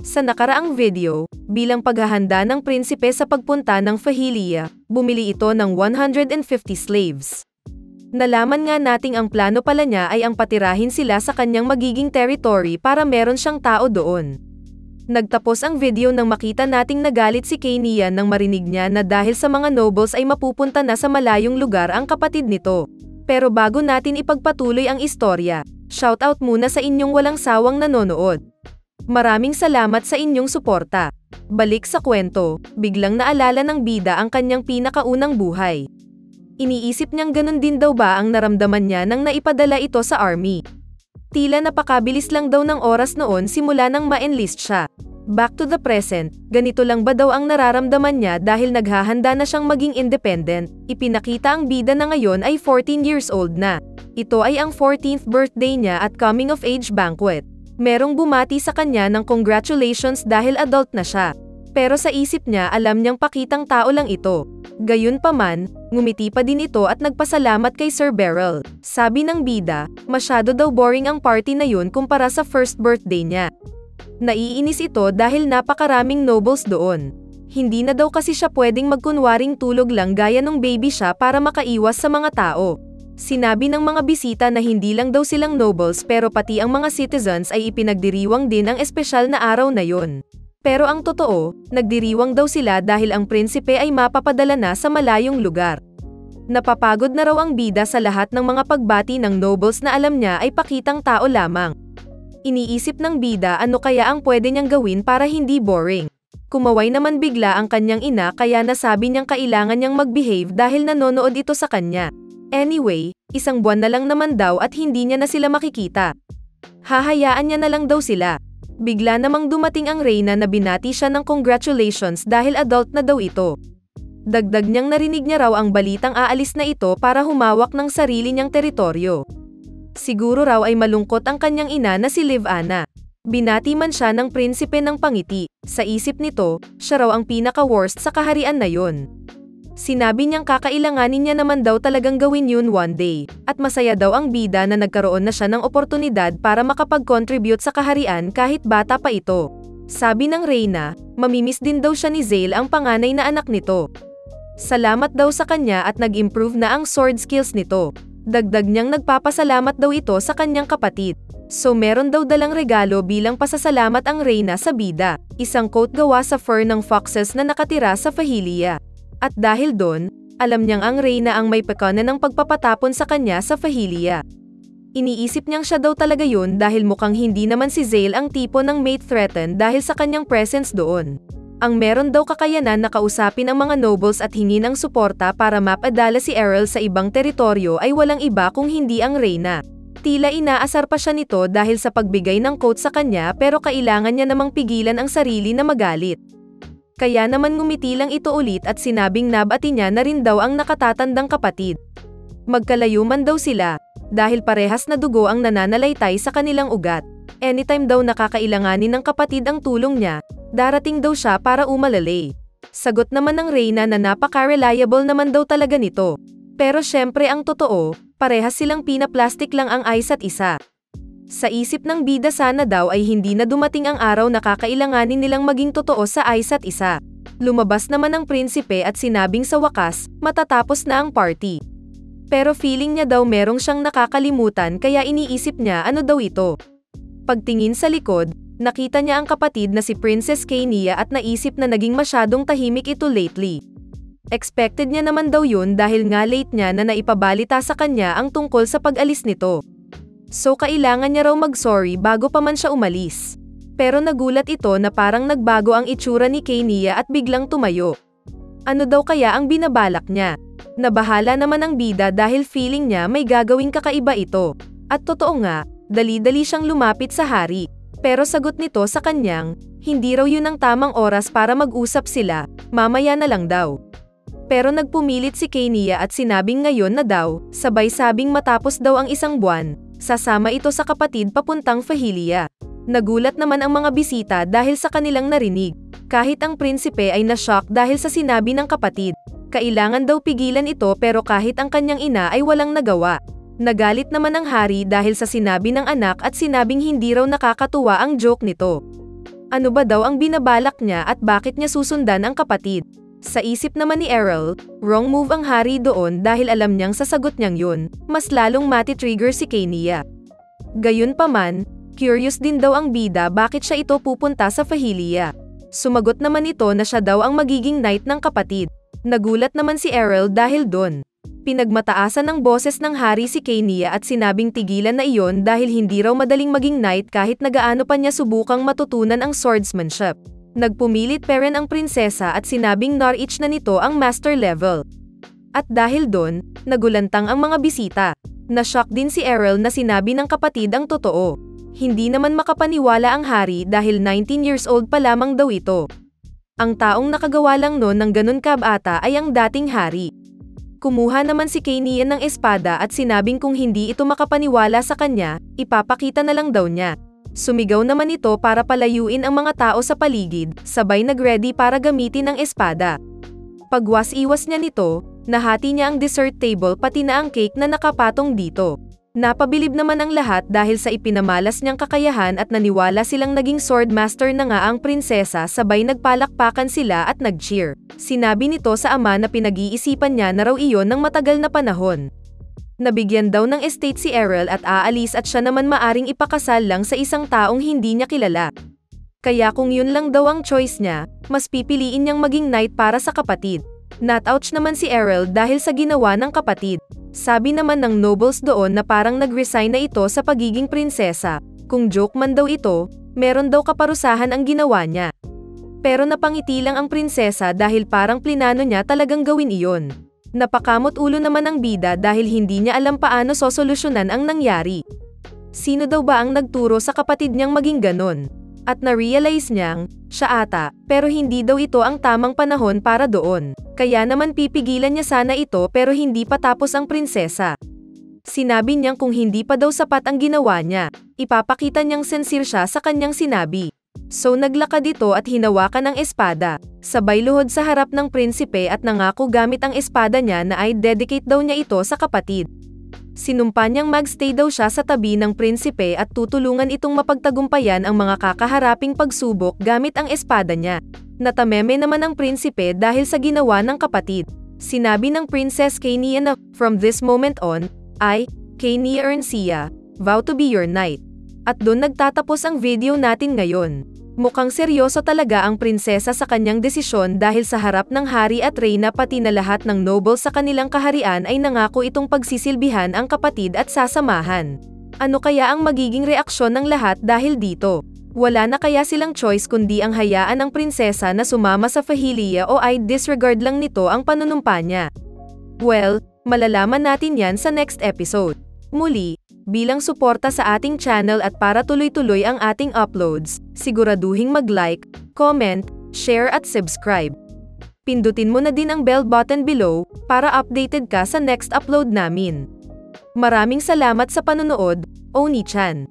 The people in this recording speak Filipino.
Sa nakaraang video, bilang paghahanda ng prinsipe sa pagpunta ng Fahilia, bumili ito ng 150 slaves. Nalaman nga nating ang plano pala niya ay ang patirahin sila sa kanyang magiging territory para meron siyang tao doon. Nagtapos ang video nang makita nating nagalit si Kania nang marinig niya na dahil sa mga nobles ay mapupunta na sa malayong lugar ang kapatid nito. Pero bago natin ipagpatuloy ang istorya, shoutout muna sa inyong walang sawang nanonood. Maraming salamat sa inyong suporta. Balik sa kwento, biglang naalala ng bida ang kanyang pinakaunang buhay. Iniisip niyang ganun din daw ba ang naramdaman niya nang naipadala ito sa army. Tila napakabilis lang daw ng oras noon simula nang ma-enlist siya. Back to the present, ganito lang ba daw ang nararamdaman niya dahil naghahanda na siyang maging independent? Ipinakita ang bida na ngayon ay 14 years old na. Ito ay ang 14th birthday niya at coming of age banquet. Merong bumati sa kanya ng congratulations dahil adult na siya. Pero sa isip niya alam niyang pakitang tao lang ito. Gayunpaman, ngumiti pa din ito at nagpasalamat kay Sir Beryl. Sabi ng bida, masyado daw boring ang party na yun kumpara sa first birthday niya. Naiinis ito dahil napakaraming nobles doon. Hindi na daw kasi siya pwedeng magkunwaring tulog lang gaya nung baby siya para makaiwas sa mga tao. Sinabi ng mga bisita na hindi lang daw silang nobles pero pati ang mga citizens ay ipinagdiriwang din ang espesyal na araw na yon. Pero ang totoo, nagdiriwang daw sila dahil ang prinsipe ay mapapadala na sa malayong lugar. Napapagod na raw ang bida sa lahat ng mga pagbati ng nobles na alam niya ay pakitang tao lamang. Iniisip ng bida ano kaya ang pwede niyang gawin para hindi boring. Kumaway naman bigla ang kanyang ina kaya nasabi niyang kailangan niyang mag-behave dahil nanonood ito sa kanya. Anyway, isang buwan na lang naman daw at hindi niya na sila makikita. Hahayaan niya na lang daw sila. Bigla namang dumating ang Reyna na binati siya ng congratulations dahil adult na daw ito. Dagdag niyang narinig niya raw ang balitang aalis na ito para humawak ng sarili niyang teritoryo. Siguro raw ay malungkot ang kanyang ina na si Liv-Anna. Binati man siya ng prinsipe ng pangiti. Sa isip nito, siya raw ang pinaka-worst sa kaharian na yon. Sinabi niyang kakailanganin niya naman daw talagang gawin yun one day, at masaya daw ang bida na nagkaroon na siya ng oportunidad para makapag-contribute sa kaharian kahit bata pa ito. Sabi ng Reyna, mamimiss din daw siya ni Zale ang panganay na anak nito. Salamat daw sa kanya at nag-improve na ang sword skills nito. Dagdag niyang nagpapasalamat daw ito sa kanyang kapatid. So meron daw dalang regalo bilang pasasalamat ang Reyna sa bida, isang coat gawa sa fur ng foxes na nakatira sa Fahilia. At dahil doon, alam niyang ang Reyna ang may pekana ng pagpapatapon sa kanya sa Fahilia. Iniisip niyang siya daw talaga yun dahil mukhang hindi naman si Zale ang tipo ng mate threatened dahil sa kanyang presence doon. Ang meron daw kakayanan na kausapin ang mga nobles at hingin ng suporta para mapadala si Errol sa ibang teritoryo ay walang iba kung hindi ang Reyna. Tila inaasar pa siya nito dahil sa pagbigay ng coat sa kanya pero kailangan niya namang pigilan ang sarili na magalit. Kaya naman ngumiti lang ito ulit at sinabing nabati niya na rin daw ang nakatatandang kapatid. Magkalayo man daw sila, dahil parehas na dugo ang nananalaytay sa kanilang ugat. Anytime daw nakakailanganin ng kapatid ang tulong niya, darating daw siya para umalalay. Sagot naman ng Reyna na napaka-reliable naman daw talaga nito. Pero syempre ang totoo, parehas silang pinaplastic lang ang isa't isa. Sa isip ng bida sana daw ay hindi na dumating ang araw na kakailanganin nilang maging totoo sa isa't isa. Lumabas naman ang prinsipe at sinabing sa wakas, matatapos na ang party. Pero feeling niya daw merong siyang nakakalimutan kaya iniisip niya ano daw ito. Pagtingin sa likod, nakita niya ang kapatid na si Princess Kania at naisip na naging masyadong tahimik ito lately. Expected niya naman daw yun dahil nga late niya na naipabalita sa kanya ang tungkol sa pag-alis nito. So kailangan niya raw mag-sorry bago pa man siya umalis. Pero nagulat ito na parang nagbago ang itsura ni Kania at biglang tumayo. Ano daw kaya ang binabalak niya? Nabahala naman ang bida dahil feeling niya may gagawing kakaiba ito. At totoo nga, dali-dali siyang lumapit sa hari. Pero sagot nito sa kanyang, hindi raw yun ang tamang oras para mag-usap sila, mamaya na lang daw. Pero nagpumilit si Kania at sinabing ngayon na daw, sabay sabing matapos daw ang isang buwan, sasama ito sa kapatid papuntang Fahilia. Nagulat naman ang mga bisita dahil sa kanilang narinig. Kahit ang prinsipe ay na-shock dahil sa sinabi ng kapatid. Kailangan daw pigilan ito pero kahit ang kanyang ina ay walang nagawa. Nagalit naman ang hari dahil sa sinabi ng anak at sinabing hindi raw nakakatuwa ang joke nito. Ano ba daw ang binabalak niya at bakit niya susundan ang kapatid? Sa isip naman ni Errol, wrong move ang hari doon dahil alam niyang sa sagot niyang yun, mas lalong mati-trigger si Kenya. Gayunpaman, curious din daw ang bida bakit siya ito pupunta sa Fahilia. Sumagot naman ito na siya daw ang magiging knight ng kapatid. Nagulat naman si Errol dahil doon. Pinagmataasan ng boses ng hari si Kenya at sinabing tigilan na iyon dahil hindi raw madaling maging knight kahit nagaano pa niya subukang matutunan ang swordsmanship. Nagpumilit pa rin ang prinsesa at sinabing Norwich na nito ang master level. At dahil doon, nagulantang ang mga bisita. Na-shock din si Errol na sinabi ng kapatid ang totoo. Hindi naman makapaniwala ang hari dahil 19 years old pa lamang daw ito. Ang taong nakagawa lang noon ng ganun kabata ay ang dating hari. Kumuha naman si Kenya ng espada at sinabing kung hindi ito makapaniwala sa kanya, ipapakita na lang daw niya. Sumigaw naman ito para palayuin ang mga tao sa paligid, sabay nag-ready para gamitin ang espada. Pagwas-iwas niya nito, nahati niya ang dessert table pati na ang cake na nakapatong dito. Napabilib naman ang lahat dahil sa ipinamalas niyang kakayahan at naniwala silang naging swordmaster na nga ang prinsesa sabay nagpalakpakan sila at nag-cheer. Sinabi nito sa ama na pinag-iisipan niya na raw iyon ng matagal na panahon. Nabigyan daw ng estate si Errol at aalis at siya naman maaring ipakasal lang sa isang taong hindi niya kilala. Kaya kung yun lang daw ang choice niya, mas pipiliin niyang maging knight para sa kapatid. Not-ouch naman si Errol dahil sa ginawa ng kapatid. Sabi naman ng nobles doon na parang nag-resign na ito sa pagiging prinsesa. Kung joke man daw ito, meron daw kaparusahan ang ginawa niya. Pero napangiti lang ang prinsesa dahil parang plinano niya talagang gawin iyon. Napakamot ulo naman ang bida dahil hindi niya alam paano sosolusyonan ang nangyari. Sino daw ba ang nagturo sa kapatid niyang maging ganon? At na-realize niyang, siya ata, pero hindi daw ito ang tamang panahon para doon. Kaya naman pipigilan niya sana ito pero hindi pa tapos ang prinsesa. Sinabi niyang kung hindi pa daw sapat ang ginawa niya, ipapakita niyang sincere siya sa kanyang sinabi. So naglakad ito at hinawakan ang espada, sabay luhod sa harap ng prinsipe at nangako gamit ang espada niya na ay dedicate daw niya ito sa kapatid. Sinumpa niyang magstay daw siya sa tabi ng prinsipe at tutulungan itong mapagtagumpayan ang mga kakaharaping pagsubok gamit ang espada niya. Natameme naman ang prinsipe dahil sa ginawa ng kapatid. Sinabi ng Princess Kenya na, from this moment on, I, Kenya Erncia, vow to be your knight. At doon nagtatapos ang video natin ngayon. Mukhang seryoso talaga ang prinsesa sa kanyang desisyon dahil sa harap ng hari at reyna pati na lahat ng nobles sa kanilang kaharian ay nangako itong pagsisilbihan ang kapatid at sasamahan. Ano kaya ang magiging reaksyon ng lahat dahil dito? Wala na kaya silang choice kundi ang hayaan ng prinsesa na sumama sa Fahilia o ay disregard lang nito ang panunumpa niya? Well, malalaman natin yan sa next episode. Muli, bilang suporta sa ating channel at para tuloy-tuloy ang ating uploads, siguraduhing mag-like, comment, share at subscribe. Pindutin mo na din ang bell button below para updated ka sa next upload namin. Maraming salamat sa panonood, Oni-chan.